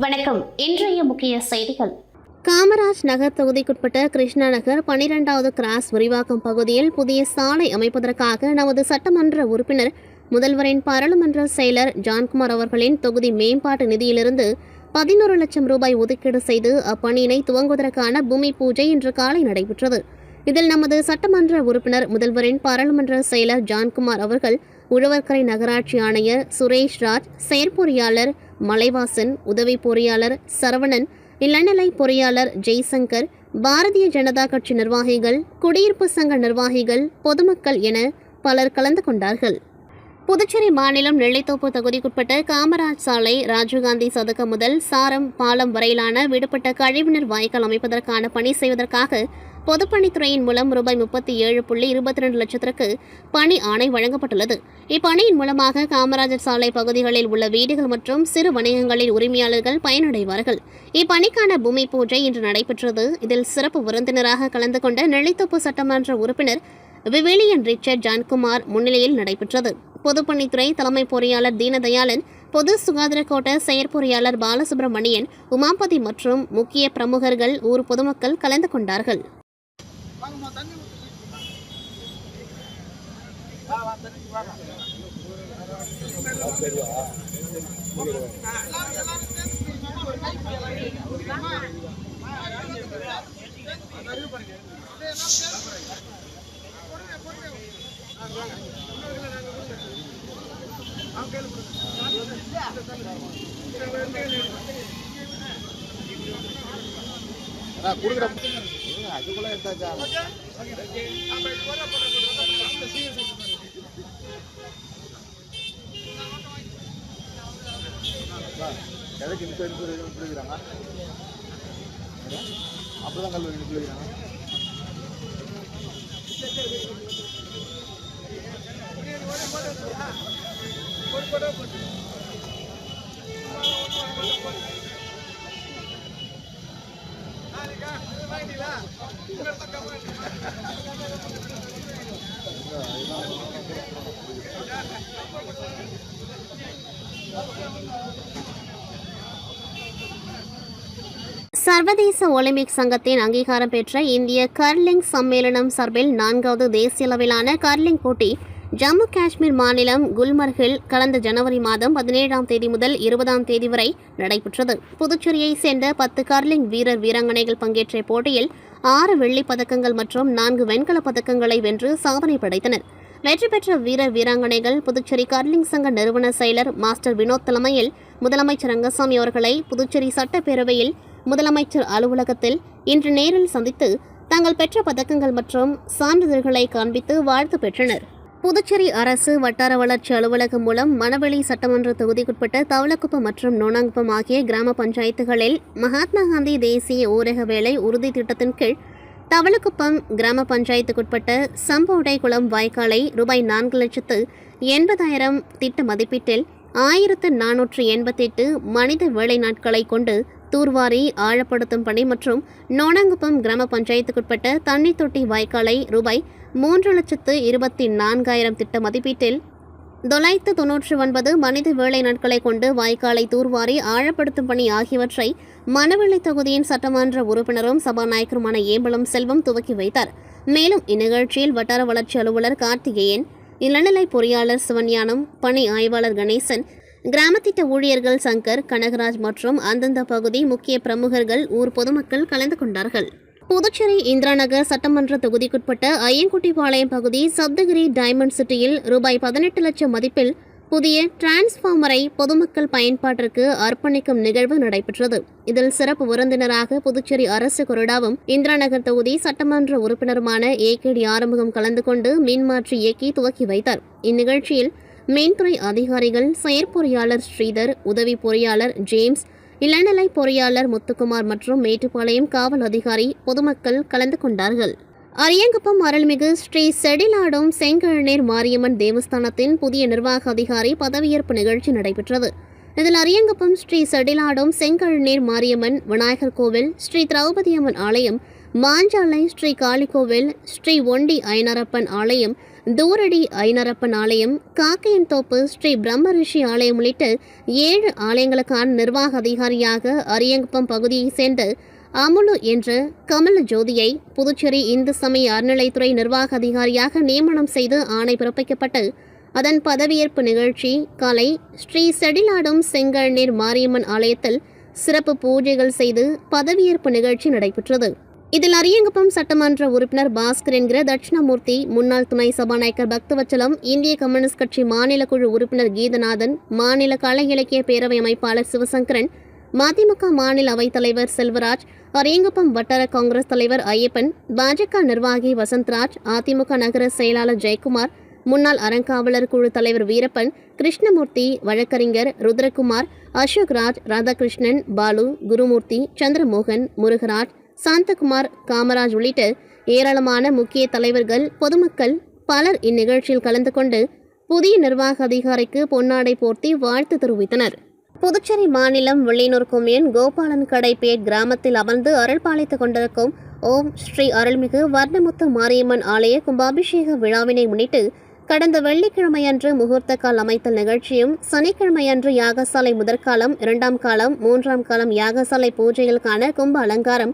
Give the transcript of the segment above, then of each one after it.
வணக்கம். இன்றைய முக்கிய செய்திகள். காமராஜ் நகர் தொகுதிக்குட்பட்ட கிருஷ்ணா நகர் 12வது கிராஸ் விரிவாக்கம் பகுதியில் புதிய சாலை அமைப்பதற்காக நமது சட்டமன்ற உறுப்பினர் முதல்வரின் பாராளுமன்ற செயலர் ஜான்குமார் அவர்களின் தொகுதி மேம்பாட்டு நிதியிலிருந்து 11 லட்சம் ரூபாய் ஒதுக்கீடு செய்து அப்பணியினை துவங்குவதற்கான பூமி பூஜை இன்று காலை நடைபெற்றது. இதில் நமது சட்டமன்ற உறுப்பினர் முதல்வரின் பாராளுமன்ற செயலர் ஜான்குமார் அவர்கள், உழவர்கரை நகராட்சி ஆணையர் சுரேஷ் ராஜ், செயற்பொறியாளர் மலைவாசன், உதவி பொறியாளர் சரவணன், இளநிலை பொறியாளர் ஜெய்சங்கர், பாரதிய ஜனதா கட்சி நிர்வாகிகள், குடியிருப்பு சங்க நிர்வாகிகள், பொதுமக்கள் என பலர் கலந்து கொண்டார்கள். புதுச்சேரி மாநிலம் நெல்லித்தோப்பு தொகுதிக்குட்பட்ட காமராஜ் சாலை, ராஜீவ்காந்தி சதுக்கம் முதல் சாரம் பாலம் வரையிலான விடுபட்ட கழிவுநீர் வாய்க்கால் அமைப்பதற்கான பணி செய்வதற்காக பொதுப்பணித்துறையின் மூலம் ரூபாய் 37.22 லட்சத்திற்கு பணி ஆணை வழங்கப்பட்டுள்ளது. இப்பணியின் மூலமாக காமராஜர் சாலை பகுதிகளில் உள்ள வீடுகள் மற்றும் சிறு வணிகங்களின் உரிமையாளர்கள் பயனடைவார்கள். இப்பணிக்கான பூமி பூஜை இன்று நடைபெற்றது. இதில் சிறப்பு விருந்தினராக கலந்து கொண்ட நெல்லித்தோப்பு சட்டமன்ற உறுப்பினர் விவிலியன் ரிச்சர்ட் ஜான்குமார் முன்னிலையில் நடைபெற்றது. பொதுப்பணித்துறை தலைமை பொறியாளர் தீனதயாளன், பொது சுகாதார கோட்ட செயற்பொறியாளர் பாலசுப்ரமணியன், உமாபதி மற்றும் முக்கிய பிரமுகர்கள், ஊர் பொதுமக்கள் கலந்து கொண்டார்கள். அப்படிதான் கல்வி பிடிக்கிறாங்க. சர்வதேச ஒலிம்பிக் சங்கத்தின் அங்கீகாரம் பெற்ற இந்திய கர்லிங் சம்மேளனம் சார்பில் 4வது தேசிய அளவிலான கர்லிங் போட்டி ஜம்மு காஷ்மீர் மாநிலம் குல்மர்கில் கடந்த ஜனவரி மாதம் 17ஆம் தேதி முதல் 20ஆம் தேதி வரை நடைபெற்றது. புதுச்சேரியை சேர்ந்த 10 கர்லிங் வீரர் வீராங்கனைகள் பங்கேற்ற போட்டியில் 6 வெள்ளிப் பதக்கங்கள் மற்றும் 4 வெண்கலப் பதக்கங்களை வென்று சாதனை படைத்தனர். வெற்றி பெற்ற வீரர் வீராங்கனைகள் புதுச்சேரி கர்லிங் சங்க நிறுவன செயலர் மாஸ்டர் வினோத் தலைமையில் முதலமைச்சர் ரங்கசாமி அவர்களை புதுச்சேரி சட்டப்பேரவையில் முதலமைச்சர் அலுவலகத்தில் இன்று நேரில் சந்தித்து தாங்கள் பெற்ற பதக்கங்கள் மற்றும் சான்றிதழ்களை காண்பித்து வாழ்த்து பெற்றனர். புதுச்சேரி அரசு வட்டார வளர்ச்சி அலுவலகம் மூலம் மணவெளி சட்டமன்ற தொகுதிக்குட்பட்ட தவளக்குப்பம் மற்றும் நோனாங்குப்பம் ஆகிய கிராம பஞ்சாயத்துகளில் மகாத்மா காந்தி தேசிய ஊரக வேலை உறுதி திட்டத்தின் கீழ் தவளக்குப்பம் கிராம பஞ்சாயத்துக்குட்பட்ட சம்போடை குளம் வாய்க்காலை ரூபாய் 4,80,000 திட்ட மதிப்பீட்டில் 1488 மனித வேலை நாட்களை கொண்டு தூர்வாரி ஆழப்படுத்தும் பணி மற்றும் நோனாங்குப்பம் கிராம பஞ்சாயத்துக்குட்பட்ட தண்ணி தொட்டி வாய்க்காலை ரூபாய் 3,24,000 திட்ட மதிப்பீட்டில் 999 மனித வேலை நாட்களை கொண்டு வாய்க்காலை தூர்வாரி ஆழப்படுத்தும் பணி ஆகியவற்றை மணவெளி தொகுதியின் சட்டமன்ற உறுப்பினரும் சபாநாயகருமான ஏம்பலம் செல்வம் துவக்கி வைத்தார். மேலும் இந்நிகழ்ச்சியில் வட்டார வளர்ச்சி அலுவலர் கார்த்திகேயன், இளநிலை பொறியாளர் சிவஞானம், பணி ஆய்வாளர் கணேசன், கிராம திட்ட ஊழியர்கள் சங்கர், கனகராஜ் மற்றும் அந்தந்த பகுதி முக்கிய பிரமுகர்கள், ஊர் பொதுமக்கள் கலந்து கொண்டார்கள். புதுச்சேரி இந்திரா நகர் சட்டமன்ற தொகுதிக்குட்பட்ட ஐயங்குட்டிபாளையம் பகுதி சப்தகிரி டைமண்ட் சிட்டியில் ரூபாய் 18 லட்சம் மதிப்பில் புதிய டிரான்ஸ்பார்மரை பொதுமக்கள் பயன்பாட்டிற்கு அர்ப்பணிக்கும் நிகழ்வு நடைபெற்றது. இதில் சிறப்பு விருந்தினராக புதுச்சேரி அரசு கொறடாவும் இந்திரா நகர் தொகுதி சட்டமன்ற உறுப்பினருமான ஏகேடி ஆறுமுகம் கலந்து கொண்டு மின்மாற்றி இயக்கி துவக்கி வைத்தார். இந்நிகழ்ச்சியில் மின்துறை அதிகாரிகள், செயற்பொறியாளர் ஸ்ரீதர், உதவி பொறியாளர் ஜேம்ஸ், இளநிலை பொறியாளர் முத்துக்குமார் மற்றும் மேட்டுப்பாளையம் காவல் அதிகாரி, பொதுமக்கள் கலந்து கொண்டார்கள். அரியங்குப்பம் அருள்மிகு ஸ்ரீ செடிலாடும் செங்கழநீர் மாரியம்மன் தேவஸ்தானத்தின் புதிய நிர்வாக அதிகாரி பதவியேற்பு நிகழ்ச்சி நடைபெற்றது. இதில் அரியங்குப்பம் ஸ்ரீ செடிலாடும் செங்கழநீர் மாரியம்மன், விநாயகர் கோவில், ஸ்ரீ திரௌபதி அம்மன் ஆலயம், மாஞ்சாலை ஸ்ரீ காளிகோவில், ஸ்ரீ ஒண்டி ஐனரப்பன் ஆலயம், தூரடி ஐனரப்பன் ஆலயம், காக்கையன்தோப்பு ஸ்ரீ பிரம்மரிஷி ஆலயம் உள்ளிட்ட 7 ஆலயங்களுக்கான நிர்வாக அதிகாரியாக அரியங்குப்பம் பகுதியைச் சேர்ந்த அமுலு என்ற கமல ஜோதியை புதுச்சேரி இந்து சமய அறநிலைத்துறை நிர்வாக அதிகாரியாக நியமனம் செய்து ஆணை பிறப்பிக்கப்பட்டு அதன் பதவியேற்பு நிகழ்ச்சி காலை ஸ்ரீ செடிலாடும் செங்கழநீர் மாரியம்மன் ஆலயத்தில் சிறப்பு பூஜைகள் செய்து பதவியேற்பு நிகழ்ச்சி நடைபெற்றது. இதில் அரியங்குப்பம் சட்டமன்ற உறுப்பினர் பாஸ்கர் என்கிற தட்சிணாமூர்த்தி, முன்னாள் துணை சபாநாயகர் பக்தவச்சலம், இந்திய கம்யூனிஸ்ட் கட்சி மாநில குழு உறுப்பினர் கீதநாதன், மாநில கலை இலக்கிய பேரவை அமைப்பாளர் சிவசங்கரன், மதிமுக மாநில அவைத்தலைவர் செல்வராஜ், அரியங்குப்பம் வட்டார காங்கிரஸ் தலைவர் ஐயப்பன், பாஜக நிர்வாகி வசந்த்ராஜ், அதிமுக நகர செயலாளர் ஜெயக்குமார், முன்னாள் அறங்காவலர் குழு தலைவர் வீரப்பன், கிருஷ்ணமூர்த்தி, வழக்கறிஞர் ருத்ரகுமார், அசோக்ராஜ், ராதாகிருஷ்ணன், பாலு, குருமூர்த்தி, சந்திரமோகன், முருகராஜ், சாந்தகுமார், காமராஜ் உள்ளிட்ட ஏராளமான முக்கிய தலைவர்கள், பொதுமக்கள் பலர் இந்நிகழ்ச்சியில் கலந்து கொண்டு புதிய நிர்வாக அதிகாரிக்கு பொன்னாடை போர்த்தி வாழ்த்து தெரிவித்தனர். புதுச்சேரி மாநிலம் வில்லியனூர் கொம்யூன் கோபாலன் கடைப்பேட் கிராமத்தில் அமர்ந்து அருள் பாலித்துக் கொண்டிருக்கும் ஓம் ஸ்ரீ அருள்மிகு வர்ணமுத்து மாரியம்மன் ஆலய கும்பாபிஷேக விழாவினை முன்னிட்டு கடந்த வெள்ளிக்கிழமையன்று முகூர்த்தக்கால் அமைத்தல் நிகழ்ச்சியும், சனிக்கிழமையன்று யாகசாலை முதற்காலம், 2ஆம் காலம், 3ஆம் காலம் யாகசாலை பூஜைகளுக்கான கும்ப அலங்காரம்,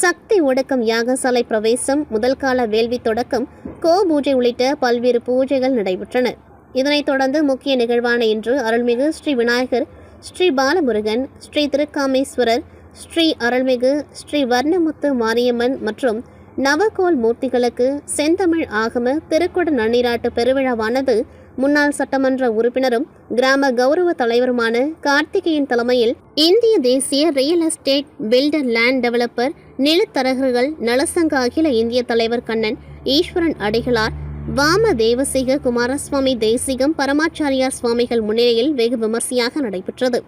சக்தி ஒடுக்கம் யாகசாலை பிரவேசம், முதல் கால வேள்வி தொடக்கம், கோ பூஜை உள்ளிட்ட பல்வேறு பூஜைகள் நடைபெற்றன. இதனைத் தொடர்ந்து முக்கிய நிகழ்வான இன்று அருள்மிகு ஸ்ரீ விநாயகர், ஸ்ரீ பாலமுருகன், ஸ்ரீ திருக்காமேஸ்வரர், ஸ்ரீ அருள்மிகு ஸ்ரீ வர்ணமுத்து மாரியம்மன் மற்றும் நவகோல் மூர்த்திகளுக்கு செந்தமிழ் ஆகம திருக்குட நன்னீராட்டு பெருவிழாவானது முன்னாள் சட்டமன்ற உறுப்பினரும் கிராம கௌரவ தலைவருமான கார்த்திகேயன் தலைமையில் இந்திய தேசிய real estate builder land developer நிலத்தரகர்கள் நலசங்க அகில இந்திய தலைவர் கண்ணன் ஈஸ்வரன் அடிகளார், வாம தேவசிக குமாரசுவாமி தேசிகம் பரமாச்சாரியார் சுவாமிகள் முன்னிலையில் வெகு விமர்சையாக நடைபெற்றது.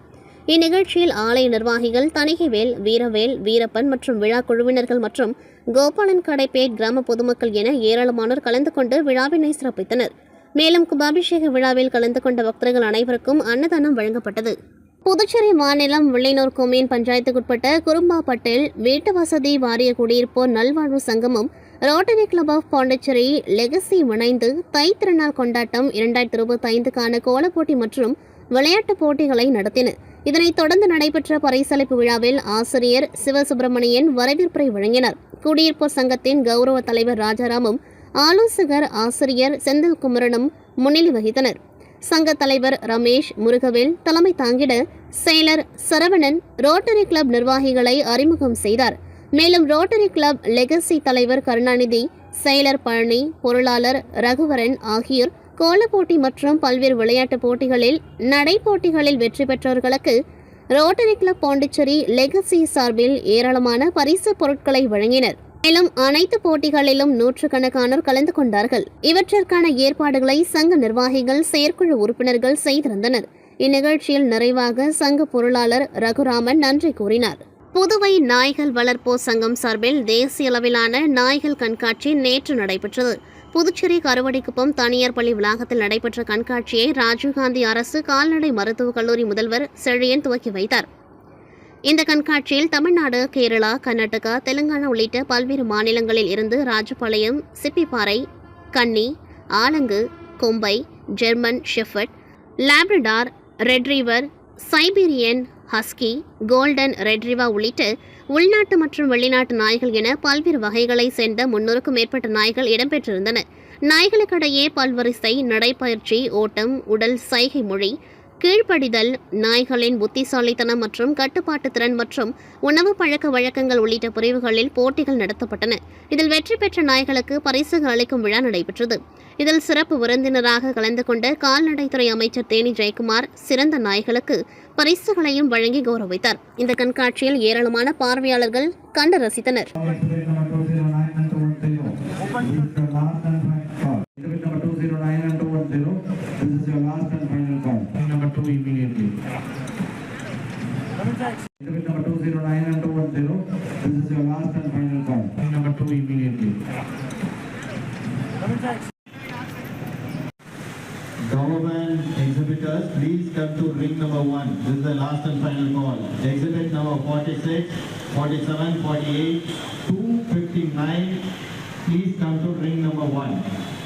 இந்நிகழ்ச்சியில் ஆலய நிர்வாகிகள் தணிகைவேல், வீரவேல், வீரப்பன் மற்றும் விழா குழுவினர்கள் மற்றும் கோபாலன் கடைப்பேட் கிராம பொதுமக்கள் என ஏராளமானோர் கலந்து கொண்டு விழாவினை சிறப்பித்தனர். மேலும் கும்பாபிஷேக விழாவில் கலந்து கொண்ட பக்தர்கள் அனைவருக்கும் அன்னதானம் வழங்கப்பட்டது. புதுச்சேரி மாநிலம் வில்லியனூர் கொம்யூன் பஞ்சாயத்துக்குட்பட்ட குறும்பாப்பட்டில் வீட்டு வசதி வாரிய குடியிருப்போர் நல்வாழ்வு சங்கமும் rotary club of Pondicherry legacy இணைந்து தை திருநாள் கொண்டாட்டம் 2025க்கான கோலப்போட்டி மற்றும் விளையாட்டுப் போட்டிகளை நடத்தின. இதனைத் தொடர்ந்து நடைபெற்ற பரிசளிப்பு விழாவில் ஆசிரியர் சிவசுப்பிரமணியன் வரவேற்புரை வழங்கினார். குடியிருப்போர் சங்கத்தின் கௌரவ தலைவர் ராஜாராமும் ஆலோசகர் ஆசிரியர் செந்தில்குமரனும் முன்னிலை வகித்தனர். சங்க தலைவர் ரமேஷ் முருகவேல் தலைமை தாங்கிட செயலர் சரவணன் ரோட்டரி கிளப் நிர்வாகிகளை அறிமுகம் செய்தார். மேலும் ரோட்டரி கிளப் லெகசி தலைவர் கருணாநிதி, செயலர் பழனி, பொருளாளர் ரகுவரன் ஆகியோர் கோலப்போட்டி மற்றும் பல்வேறு விளையாட்டுப் போட்டிகளில் நடைப்போட்டிகளில் வெற்றி பெற்றவர்களுக்கு ரோட்டரி கிளப் பாண்டிச்சேரி லெகசி சார்பில் ஏராளமான பரிசு பொருட்களை வழங்கினர். மேலும் அனைத்து போட்டிகளிலும் நூற்றுக்கணக்கானோர் கலந்து கொண்டார்கள். இவற்றிற்கான ஏற்பாடுகளை சங்க நிர்வாகிகள், செயற்குழு உறுப்பினர்கள் செய்திருந்தனர். இந்நிகழ்ச்சியில் நிறைவாக சங்க பொருளாளர் ரகுராமன் நன்றி கூறினார். புதுவை நாய்கள் வளர்ப்போர் சங்கம் சார்பில் தேசிய அளவிலான நாய்கள் கண்காட்சி நேற்று நடைபெற்றது. புதுச்சேரி கருவடிக்குப்பம் தனியார் பள்ளி வளாகத்தில் நடைபெற்ற கண்காட்சியை ராஜீவ்காந்தி அரசு கால்நடை மருத்துவக் கல்லூரி முதல்வர் செழியன் துவக்கி வைத்தார். இந்த கண்காட்சியில் தமிழ்நாடு, கேரளா, கர்நாடகா, தெலுங்கானா உள்ளிட்ட பல்வேறு மாநிலங்களில் இருந்து Rajapalayam, Chippiparai, Kanni, Alangu, Kombai, German shepherd, Labrador, retriever, Siberian husky, golden retriever உள்ளிட்ட உள்நாட்டு மற்றும் வெளிநாட்டு நாய்கள் என பல்வேறு வகைகளை சேர்ந்த 300க்கும் மேற்பட்ட நாய்கள் இடம்பெற்றிருந்தன. நாய்களுக்கிடையே பல்வரிசை, நடைப்பயிற்சி, ஓட்டம், உடல் சைகை மொழி, கீழ்ப்படிதல், நாய்களின் புத்திசாலித்தனம் மற்றும் கட்டுப்பாட்டு திறன் மற்றும் உணவு பழக்க வழக்கங்கள் உள்ளிட்ட பிரிவுகளில் போட்டிகள் நடத்தப்பட்டன. இதில் வெற்றி பெற்ற நாய்களுக்கு பரிசுகள் அளிக்கும் விழா நடைபெற்றது. இதில் சிறப்பு விருந்தினராக கலந்து கொண்ட கால்நடைத்துறை அமைச்சர் தேனி ஜெயக்குமார் சிறந்த நாய்களுக்கு பரிசுகளையும் வழங்கி கௌரவித்தார். இந்த கண்காட்சியில் ஏராளமான பார்வையாளர்கள் கண்டு ரசித்தனர். Government exhibit exhibitors, please come to ring number 1. This is the last and final call. Exhibit number 46, 47, 48, 259. Please come to ring number 1.